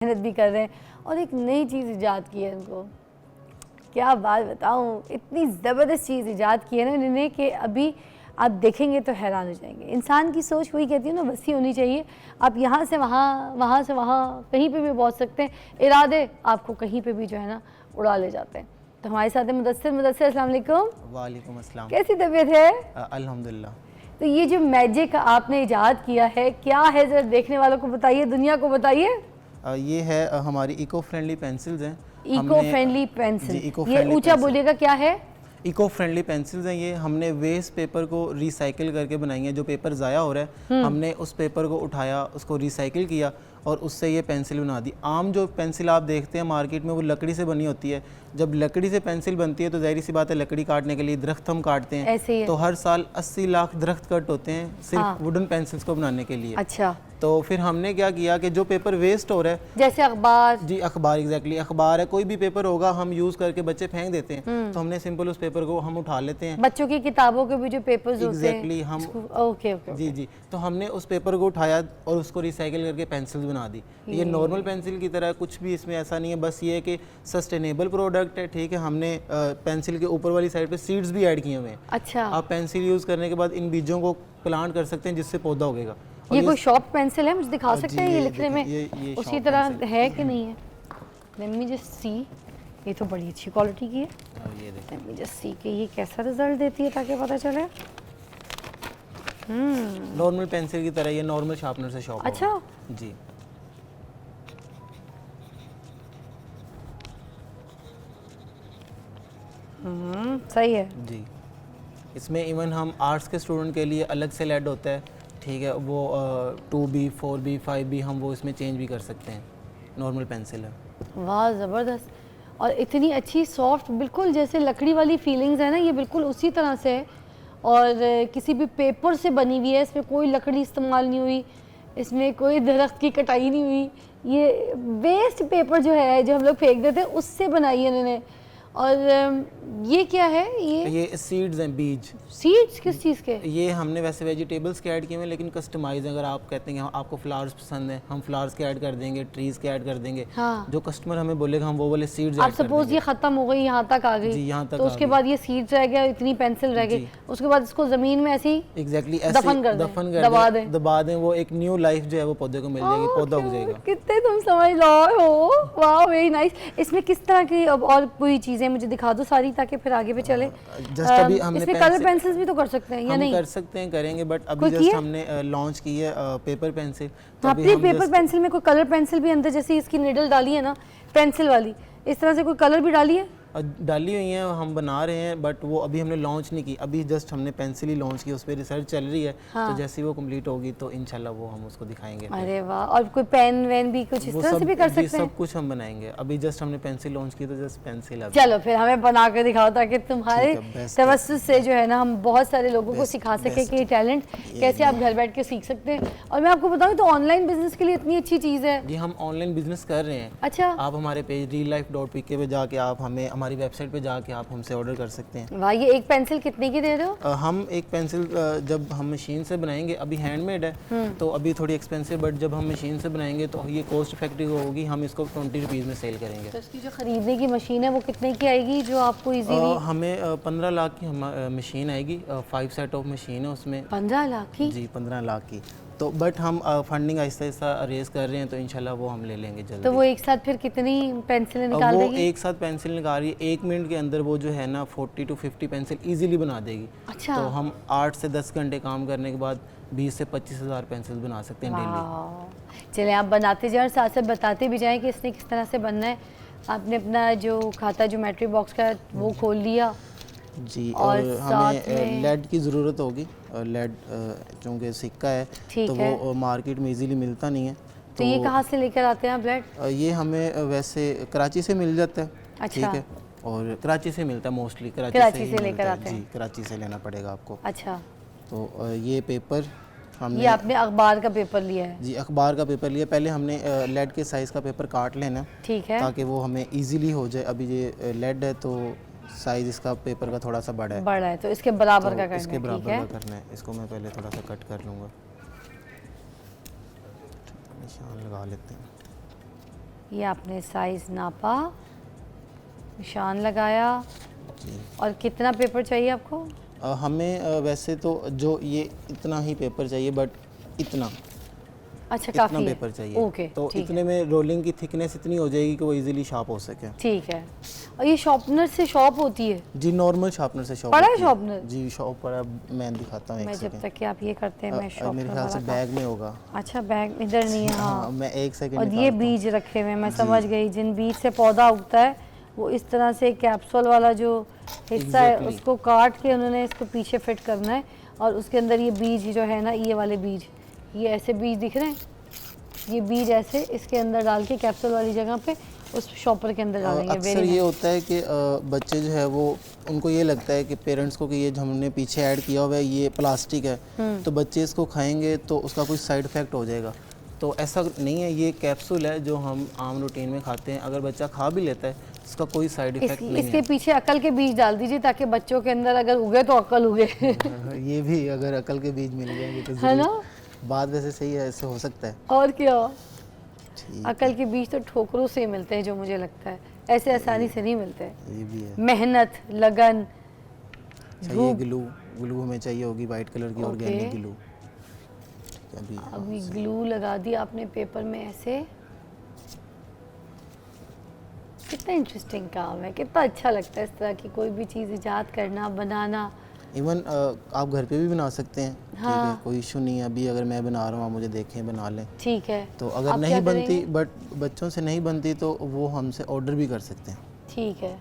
मेहनत भी कर रहे हैं और एक नई चीज़ ईजाद की है इनको। क्या बात बताऊँ, इतनी ज़बरदस्त चीज़ ईजाद की है ना इन्होंने कि अभी आप देखेंगे तो हैरान हो जाएंगे। इंसान की सोच वही कहती है ना, वसी होनी चाहिए। आप यहाँ से वहाँ, वहाँ से वहाँ, कहीं पे भी पहुँच सकते हैं। इरादे आपको कहीं पे भी जो है ना उड़ा ले जाते हैं। तो हमारे साथ है मुदस्सिर। मुदस्सिर, अस्सलाम वालेकुम। वालेकुम अस्सलाम। कैसी तबीयत है? अल्हम्दुलिल्लाह। तो ये जो मैजिक आपने ईजाद किया है क्या है, जरा देखने वालों को बताइए, दुनिया को बताइए। ये है हमारी इको फ्रेंडली पेंसिल्स हैं। इको फ्रेंडली पेंसिल, इको ये फ्रेंडली ऊंचा बोलिएगा, क्या है? इको फ्रेंडली पेंसिल्स हैं। ये हमने वेस्ट पेपर को रिसाइकिल करके बनाई है। जो पेपर ज़ाया हो रहा है हमने उस पेपर को उठाया, उसको रिसाइकिल किया और उससे ये पेंसिल बना दी। आम जो पेंसिल आप देखते हैं मार्केट में वो लकड़ी से बनी होती है। जब लकड़ी से पेंसिल बनती है तो ज़ाहिर सी बात है लकड़ी काटने के लिए दरख्त हम काटते हैं। ऐसे ही है। तो हर साल 80 लाख दरख्त कट होते हैं सिर्फ वुडन पेंसिल्स को बनाने के लिए। अच्छा, तो फिर हमने क्या किया कि जो पेपर वेस्ट हो रहा है, जैसे अखबार, जी अखबार, एग्जैक्टली अखबार है, कोई भी पेपर होगा हम यूज़ करके बच्चे फेंक देते हैं, तो हमने सिंपल उस पेपर को हम उठा लेते हैं। बच्चों की किताबों के भी जो पेपर्स होते हैं, एग्जैक्टली हम ओके ओके जी जी, तो हमने उस पेपर को उठाया और उसको रिसाइकिल करके पेंसिल्स बना दी। ये नॉर्मल पेंसिल की तरह कुछ भी इसमें ऐसा नहीं है, बस ये है कि सस्टेनेबल प्रोडक्ट है। ठीक है, हमने पेंसिल के ऊपर वाली साइड पे सीड्स भी ऐड किए हुए हैं। अच्छा, आप पेंसिल यूज़ करने के बाद इन बीजों को प्लांट कर सकते हैं जिससे पौधा उगेगा। ये कोई शॉर्प पेंसिल है, मुझे दिखा सकते हैं ये लिखने में ये उसी शॉर्प तरह पेंसिल है कि नहीं है? Let me just see. ये तो बड़ी अच्छी क्वालिटी की है। ये देखिए, लेट मी जस्ट सी कि ये कैसा रिजल्ट देती है ताकि पता चले। नॉर्मल पेंसिल की तरह ये नॉर्मल शार्पनर से शॉर्प अच्छा होगा। जी सही है। जी, इसमें इवन हम आर्ट्स के स्टूडेंट के लिए अलग से लेड होता है। ठीक है, वो 2B 4B 5B हम वो इसमें चेंज भी कर सकते हैं। नॉर्मल पेंसिल है। वाह ज़बरदस्त, और इतनी अच्छी सॉफ्ट, बिल्कुल जैसे लकड़ी वाली फीलिंग्स है ना, ये बिल्कुल उसी तरह से है। और किसी भी पेपर से बनी हुई है, इसमें कोई लकड़ी इस्तेमाल नहीं हुई, इसमें कोई दरख्त की कटाई नहीं हुई। ये वेस्ट पेपर जो है, जो हम लोग फेंक देते हैं, उससे बनाई है इन्होंने। और ये क्या है? ये सीड्स हैं, बीज। सीड्स किस चीज़ के? ये हमने वैसे वेजिटेबल्स के ऐड किए हुए हैं, लेकिन कस्टमाइज अगर आप कहते हैं कि आपको फ्लावर्स पसंद है, हम फ्लावर्स के ऐड कर देंगे, ट्रीज़ के ऐड कर देंगे। हाँ, जो कस्टमर हमें बोलेगा हम वो वाले सीड्स आप ऐड कर सपोज देंगे। ये ख़त्म हो गई, यहाँ तक आ गई, जी, यहाँ तक तो आ उसके गई। बाद ये सीड्स रह गया, इतनी पेंसिल रह गई, उसके बाद इसको ज़मीन में ऐसी एग्जैक्टली दफन कर दें, दबा दें। वो एक न्यू लाइफ जो है वो पौधे को मिल जाएगी, पौधा उग जाएगा। कितने तुम समझदार हो, वाह वेरी नाइस। इसमें किस तरह की अब और कोई चीज़ें मुझे दिखा दो सारी, ताकि फिर आगे पे चले। जस्ट अभी हमने इसमें कलर पेंसिल्स भी तो कर सकते हैं या हम नहीं? कर सकते हैं, करेंगे, बट अभी जस्ट हमने लॉन्च की है पेपर पेंसिल। हाँ, पेपर पेंसिल में कोई कलर पेंसिल भी अंदर, जैसे इसकी निडल डाली है ना पेंसिल वाली, इस तरह से कोई कलर भी डाली है? डाली हुई हैं, हम बना रहे हैं, बट वो अभी हमने लॉन्च नहीं की। अभी जस्ट हमने पेंसिल ही लॉन्च की, उस पर रिसर्च चल रही है। हाँ। तो जैसे ही वो कंप्लीट होगी तो इंशाल्लाह वो हम उसको दिखाएंगे। अरे वाह, और कोई पेन वेन भी कुछ इस तरह से भी कर सकते हैं? सब कुछ हम बनाएंगे। अभी जस्ट हमने पेंसिल लॉन्च की तो जस्ट पेंसिल। चलो फिर हमें बना कर दिखाओ, ताकि तुम्हारे तवज्जुह से जो है ना हम बहुत सारे लोगों को सिखा सके कि ये टैलेंट कैसे आप घर बैठ के सीख सकते हैं। और मैं आपको बताऊँ तो ऑनलाइन बिजनेस के लिए इतनी अच्छी चीज़ है। जी, हम ऑनलाइन बिजनेस कर रहे हैं। अच्छा, आप हमारे पेज reallife.pk पे जाके आप हमें हमारी वेबसाइट पे जाके आप हमसे ऑर्डर कर सकते हैं। वाह, ये एक पेंसिल कितने की दे रहे हो? हम एक पेंसिल जब हम मशीन से बनाएंगे, अभी हैंडमेड है तो अभी थोड़ी एक्सपेंसिव, बट जब हम मशीन से बनाएंगे तो ये कॉस्ट इफेक्टिव होगी। हम इसको 20 रुपीज़ में सेल करेंगे। तो इसकी जो खरीदने की मशीन है वो कितने की आएगी, जो आपको इजीली? हमें 15 लाख की मशीन आएगी। 5 सेट ऑफ मशीन है उसमें। 15 लाख की? जी, 15 लाख की। तो बट हम फंडिंग आहिस्ता आहिस्ता अरेज कर रहे हैं, तो इंशाल्लाह वो हम ले लेंगे जल्दी। तो वो एक साथ फिर कितनी पेंसिलें निकाल देगी? वो एक साथ पेंसिल निकाल रही है, 1 मिनट के अंदर वो जो है ना 40 to 50 पेंसिल इजीली बना देगी। अच्छा, तो हम 8 से 10 घंटे काम करने के बाद 20 से 25 हज़ार पेंसिल बना सकते हैं डेली। चलें, आप बनाते जाएं और साथ साथ बताते भी जाएं कि इसने किस तरह से बनना है। आपने अपना जो खाता ज्योमेट्री बॉक्स का वो खोल लिया जी, और हमें लेड की ज़रूरत होगी। लेड चूँकि सिक्का है तो वो मार्केट में इजीली मिलता नहीं है। तो ये कहाँ से लेकर आते हैं आप लेड? ये हमें वैसे कराची से मिल जाता है। अच्छा, ठीक है, और कराची से मिलता है मोस्टली। कराची से लेकर आते हैं? जी, कराची से लेना पड़ेगा आपको। अच्छा, तो ये पेपर हमने, ये आपने अखबार का पेपर लिया है? जी, अखबार का पेपर लिया। पहले हमने लेड के साइज़ का पेपर काट लेना, ठीक है, ताकि वो हमें इजीली हो जाए। अभी ये लेड है तो साइज़ इसका पेपर का थोड़ा सा बड़ा है, तो इसके बराबर का करना है। इसके बराबर का करना है। इसको मैं पहले थोड़ा सा कट कर लूँगा, निशान लगा लेते हैं। ये आपने साइज़ नापा, निशान लगाया, और कितना पेपर चाहिए आपको? हमें वैसे तो जो ये इतना ही पेपर चाहिए, बट इतना अच्छा, इतना काफ़ी है। पेपर चाहिए। ओके, तो ठीक इतने में रोलिंग की थिकनेस इतनी हो जाएगी कि वो इजीली शार्प हो सके। ठीक है। और ये शार्पनर से शॉप होती है? जी नॉर्मल शार्पनर से शॉप पड़ा है होती शार्पनर? जी शॉप पड़ा, मैं दिखाता हूँ मैं एक जब सेकंड। तक कि आप ये करते हैं मैं शॉर्पनर मेरे ख्याल से वाला बैग में होगा। अच्छा, बैग इधर नहीं है। हाँ, मैं एक सेकंड और ये निकालता हूँ। बीज रखे हुए हैं, मैं समझ गई। जिन बीज से पौधा उगता है वो इस तरह से कैप्सूल वाला जो हिस्सा है Exactly. उसको काट के उन्होंने इसको पीछे फिट करना है, और उसके अंदर ये बीज जो है ना, ये वाले बीज, ये ऐसे बीज दिख रहे हैं, ये बीज ऐसे इसके अंदर डाल के कैप्सूल वाली जगह पे उस शॉपर के अंदर डालेंगे। अक्सर ये होता है कि बच्चे जो है वो उनको ये लगता है कि पेरेंट्स को कि ये जो हमने पीछे ऐड किया हुआ है ये प्लास्टिक है, तो बच्चे इसको खाएंगे तो उसका कोई साइड इफ़ेक्ट हो जाएगा। तो ऐसा नहीं है, ये कैप्सूल है जो हम आम रूटीन में खाते हैं। अगर बच्चा खा भी लेता है इसका कोई साइड इफ़ेक्ट नहीं इसके पीछे अकल के बीज डाल दीजिए ताकि बच्चों के अंदर अगर उगे तो अकल उगे। है। ये भी अगर अकल के बीज मिल जाएंगे तो है ना? बात वैसे सही है, ऐसे हो सकता है। और क्या, ठीक, अकल के बीज तो ठोकरों से मिलते हैं जो मुझे लगता है, ऐसे आसानी से नहीं मिलते। ये भी है। मेहनत, लगन, चाहिए ग्लू, ग्लू हमें चाहिए होगी वाइट कलर की, ऑर्गेनिक ओके। ग्लू। अभी ग्लू लगा दी आपने पेपर में ऐसे। कितना इंटरेस्टिंग काम है, कितना अच्छा लगता है इस तरह की कोई भी चीज़ इजाद करना, बनाना। इवन आप घर पे भी बना सकते हैं। ठीक है, हाँ। कोई इशू नहीं है। अभी अगर मैं बना रहा हूँ आप मुझे देखें बना लें। ठीक है, तो अगर आप नहीं क्या बनती, करेंगे? बट बच्चों से नहीं बनती तो वो हमसे ऑर्डर भी कर सकते हैं। ठीक है,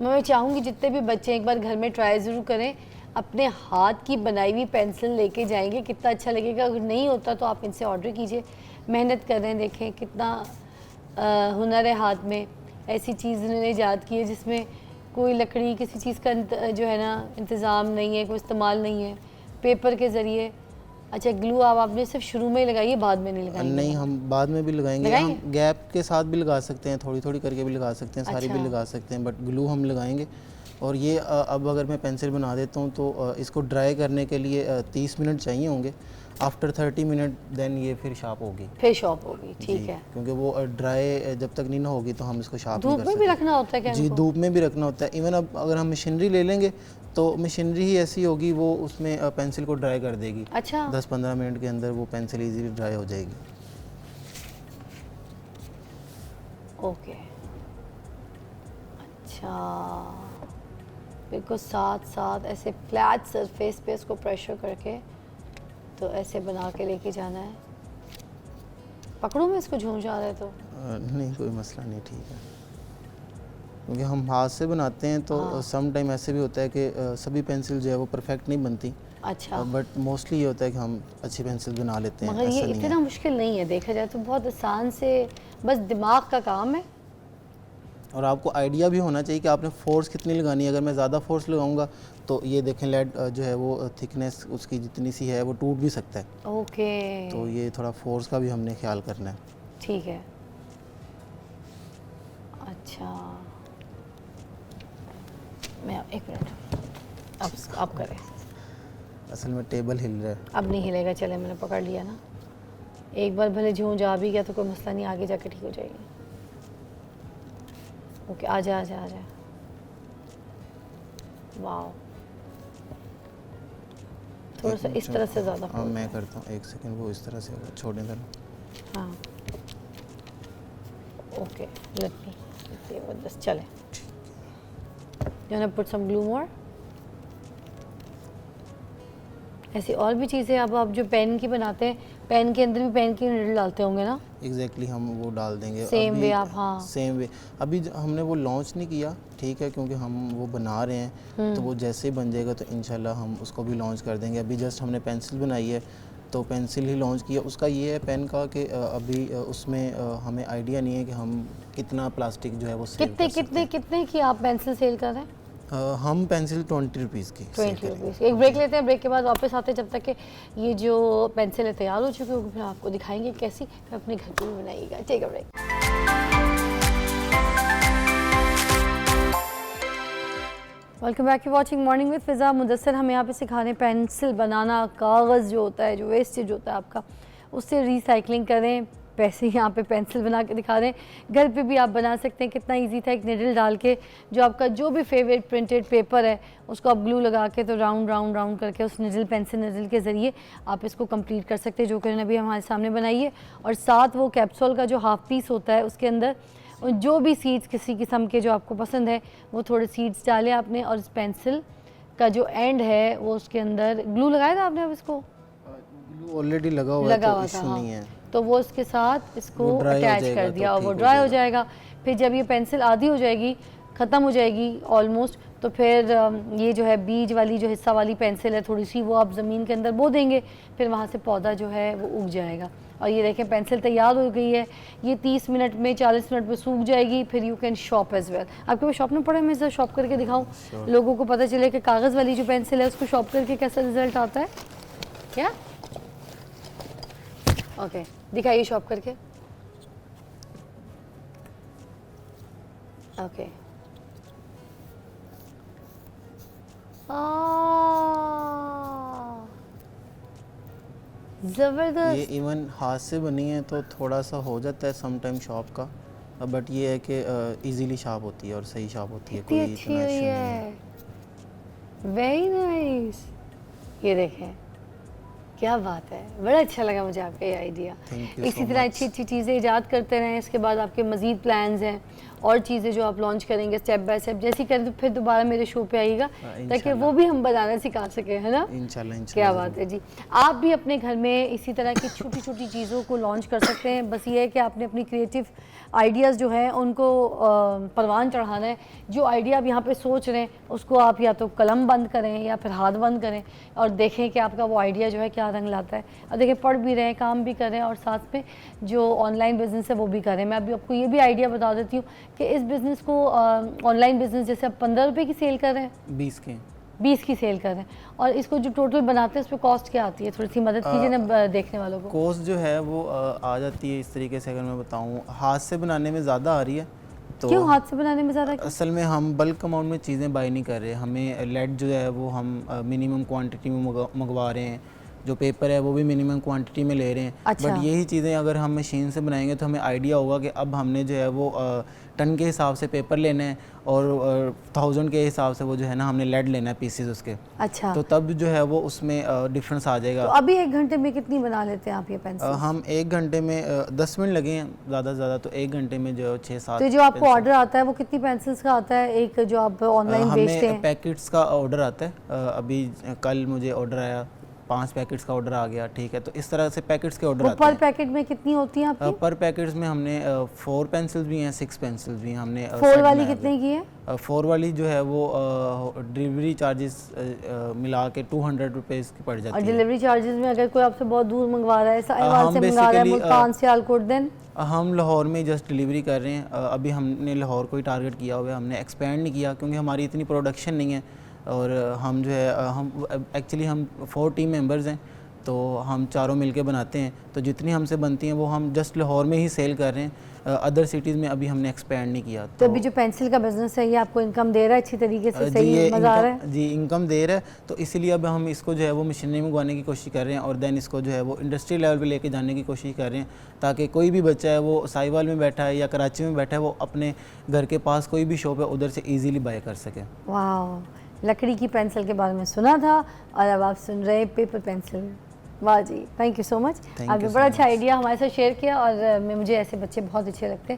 मैं चाहूँगी जितने भी बच्चे एक बार घर में ट्राई ज़रूर करें, अपने हाथ की बनाई हुई पेंसिल लेके जाएंगे, कितना अच्छा लगेगा। अगर नहीं होता तो आप इनसे ऑर्डर कीजिए, मेहनत कर रहे हैं, देखें कितना हुनर है हाथ में। ऐसी चीज़ इन्होंने ईजाद की है जिसमें कोई लकड़ी किसी चीज़ का जो है ना इंतज़ाम नहीं है, कोई इस्तेमाल नहीं है, पेपर के ज़रिए। अच्छा, ग्लू आपने सिर्फ शुरू में ही लगाई है, बाद में नहीं लगाई? नहीं, हम बाद में भी लगाएंगे। हम गैप के साथ भी लगा सकते हैं, थोड़ी थोड़ी करके भी लगा सकते हैं, सारी भी अच्छा। लगा सकते हैं, बट ग्लू हम लगाएंगे। और ये अब अगर मैं पेंसिल बना देता हूँ तो इसको ड्राई करने के लिए 30 मिनट चाहिए होंगे। आफ्टर 30 मिनट देन ये फिर शार्प होगी, फिर शॉप होगी। ठीक जी, है, क्योंकि वो ड्राई जब तक नहीं ना होगी तो हम इसको शार्प नहीं धूप कर में भी सकते। रखना होता है क्या जी, इनको? धूप में भी रखना होता है। इवन अब अगर हम मशीनरी ले लेंगे तो मशीनरी ही ऐसी होगी, वो उसमें पेंसिल को ड्राई कर देगी। अच्छा, 10-15 मिनट के अंदर वो पेंसिल इजीली ड्राई हो जाएगी। ओके। अच्छा, बिल्कुल साथ साथ ऐसे फ्लैट सरफेस पे इसको प्रेशर करके तो ऐसे बना के लेके जाना है। पकड़ूं मैं इसको झूम जा रहा है तो? नहीं, कोई मसला नहीं, ठीक है। क्योंकि हम हाथ से बनाते हैं तो सम टाइम ऐसे भी होता है कि सभी पेंसिल जो है वो परफेक्ट नहीं बनती। अच्छा, बट मोस्टली ये होता है कि हम अच्छी पेंसिल बना लेते हैं। मगर ये ऐसा नहीं इतना है। मुश्किल नहीं है, देखा जाए तो बहुत आसान से, बस दिमाग का काम है। और आपको आइडिया भी होना चाहिए कि आपने फोर्स कितनी लगानी है। अगर मैं ज़्यादा फोर्स लगाऊंगा तो ये देखें लेड जो है वो थिकनेस उसकी जितनी सी है वो टूट भी सकता है। ओके, तो ये थोड़ा फोर्स का भी हमने ख्याल करना है। ठीक है। अच्छा, मैं एक मिनट, अब करें। असल में टेबल हिल रहा है। अब नहीं हिलेगा, चले मैंने पकड़ लिया ना। एक बार भले झूम जा भी गया तो कोई मसला नहीं, आगे जाके ठीक हो जाएगी। ओके, आजा आजा आजा। वाओ, थोड़ा सा इस तरह से ज़्यादा। हाँ, मैं करता हूँ, एक सेकंड, वो इस तरह से होगा, छोड़ने देना। हाँ, ओके, लेट मी जस्ट चले। You wanna put some glue more? ऐसी और भी चीज़ें अब आप जो पेन की बनाते हैं, पेन के अंदर भी पेन की निडल डालते होंगे ना? एग्जैक्टली हम वो डाल देंगे। सेम वे आप, हाँ। Same way. अभी हमने वो लॉन्च नहीं किया, ठीक है, क्योंकि हम वो बना रहे हैं। तो वो जैसे ही बन जाएगा तो इंशाल्लाह हम उसको भी लॉन्च कर देंगे। अभी जस्ट हमने पेंसिल बनाई है तो पेंसिल ही लॉन्च किया। उसका ये है पेन का कि अभी उसमें हमें आइडिया नहीं है कि हम कितना प्लास्टिक जो है वो सेल कर सकते हैं। कितने की आप पेंसिल सेल कर रहे हैं? हम पेंसिल 20 रुपीज़ की सेल 20 करेंगे। रुपीज़। एक ब्रेक लेते हैं, ब्रेक के बाद वापस आते हैं। जब तक कि ये जो पेंसिल तैयार हो चुकी होगी फिर आपको दिखाएंगे कैसी, फिर अपने घर पे भी बनाइएगा। Take a break. Welcome back, you watching morning with Fiza. Mudassar हमें यहाँ पे सिखा रहे हैं पेंसिल बनाना, कागज़ जो होता है, जो वेस्टेज होता है आपका, उससे रिसाइकलिंग करें, पैसे यहाँ पे पेंसिल बना के दिखा रहे हैं। घर पे भी आप बना सकते हैं, कितना इजी था, एक निडल डाल के जो आपका जो भी फेवरेट प्रिंटेड पेपर है उसको आप ग्लू लगा के तो राउंड राउंड राउंड करके उस निडल पेंसिल निडल के ज़रिए आप इसको कंप्लीट कर सकते हैं, जो कि उन्होंने अभी हमारे सामने बनाई है। और साथ वो कैप्सूल का जो हाफ पीस होता है उसके अंदर जो भी सीड्स किसी किस्म के जो आपको पसंद है वो थोड़े सीड्स डाले आपने, और इस पेंसिल का जो एंड है वो उसके अंदर ग्लू लगाया था आपने। अब इसको ग्लू ऑलरेडी लगा हुआ है तो इशू नहीं है, तो वो उसके साथ इसको वो dry हो अटैच जाएगा कर तो दिया और ठीक वो हो ड्राई हो जाएगा। जाएगा। फिर जब ये पेंसिल आधी हो जाएगी, ख़त्म हो जाएगी ऑलमोस्ट, तो फिर ये जो है बीज वाली जो हिस्सा वाली पेंसिल है थोड़ी सी, वो आप ज़मीन के अंदर बो देंगे, फिर वहाँ से पौधा जो है वो उग जाएगा। और ये देखें पेंसिल तैयार हो गई है, ये 30 मिनट में 40 मिनट में सूख जाएगी। फिर you can shop as well. आपके पास शॉप में पड़ा है, मैं इसे शॉप करके दिखाऊँ, लोगों को पता चले कि कागज़ वाली जो पेंसिल है उसको शॉप करके कैसा रिजल्ट आता है। क्या ओके दिखाइए शॉप करके। ओके जबरदस्त। ये इवन हाथ से बनी है तो थोड़ा सा हो जाता है सम टाइम शॉप का, बट ये है कि इजीली शार्प होती है और सही शार्प होती है, इतनी कोई अच्छी इतना हुई इशू नहीं है, है। Very nice. ये देखें क्या बात है, बड़ा अच्छा लगा मुझे आपका ये आइडिया। Thank you इसी so तरह much. अच्छी अच्छी चीज़ें ईजाद करते रहें। इसके बाद आपके मज़ीद प्लान्स हैं और चीज़ें जो आप लॉन्च करेंगे स्टेप बाय स्टेप, जैसी करें तो फिर दोबारा मेरे शो पे आइएगा ताकि वो भी हम बनाना सिखा सकें, है ना। इंशाल्लाह क्या बात है जी। आप भी अपने घर में इसी तरह की छोटी छोटी चीज़ों को लॉन्च कर सकते हैं। बस ये है कि आपने अपनी क्रिएटिव आइडियाज़ जो हैं उनको परवान चढ़ाना है। जो आइडिया आप यहाँ पे सोच रहे हैं उसको आप या तो कलम बंद करें या फिर हाथ बंद करें और देखें कि आपका वो आइडिया जो है क्या रंग लाता है। और देखें पढ़ भी रहे हैं, काम भी कर रहे हैं और साथ में जो ऑनलाइन बिज़नेस है वो भी कर रहे हैं। मैं अभी आपको ये भी आइडिया बता देती हूँ कि इस बिज़नेस को ऑनलाइन बिज़नेस जैसे आप 15 रुपये की सेल कर रहे हैं, 20 की सेल कर रहे हैं, और इसको जो टोटल बनाते हैं उस पर कॉस्ट क्या आती है, थोड़ी सी मदद कीजिए ना देखने वालों को। कॉस्ट जो है वो आ जाती है इस तरीके से, अगर मैं बताऊँ हाथ से बनाने में ज़्यादा आ रही है। तो क्यों हाथ से बनाने में ज़्यादा? असल में हम बल्क अमाउंट में चीज़ें बाई नहीं कर रहे, हमें लेड जो है वो हम मिनिमम क्वांटिटी में मंगवा रहे हैं, जो पेपर है वो भी मिनिमम क्वांटिटी में ले रहे हैं। अच्छा। बट यही चीज़ें अगर हम मशीन से बनाएंगे तो हमें आइडिया होगा कि अब हमने जो है वो टन के हिसाब से पेपर लेना है और 1000 के हिसाब से वो जो है ना हमने लेड लेना है पीसेस उसके। अच्छा, तो तब जो है वो उसमें डिफरेंस आ जाएगा। तो अभी 1 घंटे में कितनी बना लेते हैं आप ये पेंसिल? हम 1 घंटे में 10 मिनट लगे हैं ज़्यादा से ज़्यादा, तो 1 घंटे में जो 6-7। तो जो आपको ऑर्डर आता है वो कितनी पेंसिल्स का आता है, एक जो आप ऑनलाइन बेचते हैं? पैकेट्स का ऑर्डर आता है। अभी कल मुझे ऑर्डर आया, 5 पैकेट्स का ऑर्डर आ गया, ठीक है। तो इस तरह से पैकेट्स के ऑर्डर आते पर हैं। पैकेट में कितनी होती है आपकी? पर पैकेट्स में हमने 4 पेंसिल्स भी हैं, 6 पेंसिल्स भी हैं हमने। 4 वाली कितने की है? 4 वाली जो है वो डिलीवरी चार्जेस मिला के 200 रुपीज़ की पड़ और जाती है। डिलीवरी चार्जेस में अगर कोई आपसे बहुत दूर मंगवा रहा है, साहिवाल हम से मंगा रहा है, basically, मुल्तान से आलकोट, देन हम लाहौर में जस्ट डिलीवरी कर रहे हैं। अभी हमने लाहौर को ही टारगेट किया हुआ है, हमने एक्सपेंड नहीं किया क्योंकि हमारी इतनी प्रोडक्शन नहीं है। और हम जो है हम एक्चुअली हम 4 टीम मेंबर्स हैं, तो हम चारों मिलके बनाते हैं। तो जितनी हमसे बनती हैं वो हम जस्ट लाहौर में ही सेल कर रहे हैं, अदर सिटीज़ में अभी हमने एक्सपेंड नहीं किया। तो अभी जो पेंसिल का बिजनेस है ये आपको इनकम दे रहा है अच्छी तरीके से? जी सही ये मज़ा आ रहा है? जी इनकम दे रहा है, तो इसीलिए अब हम इसको जो है वो मशीनरी मंगवाने की कोशिश कर रहे हैं और देन इसको जो है वो इंडस्ट्री लेवल पे लेके जाने की कोशिश कर रहे हैं, ताकि कोई भी बच्चा है वो साहिवाल में बैठा है या कराची में बैठा है, वो अपने घर के पास कोई भी शॉप है उधर से ईजीली बाय कर सके। वाह, लकड़ी की पेंसिल के बारे में सुना था और अब आप सुन रहे पेपर पेंसिल। वाह जी, थैंक यू सो मच। आपने बड़ा अच्छा आइडिया हमारे साथ शेयर किया और मुझे ऐसे बच्चे बहुत अच्छे लगते हैं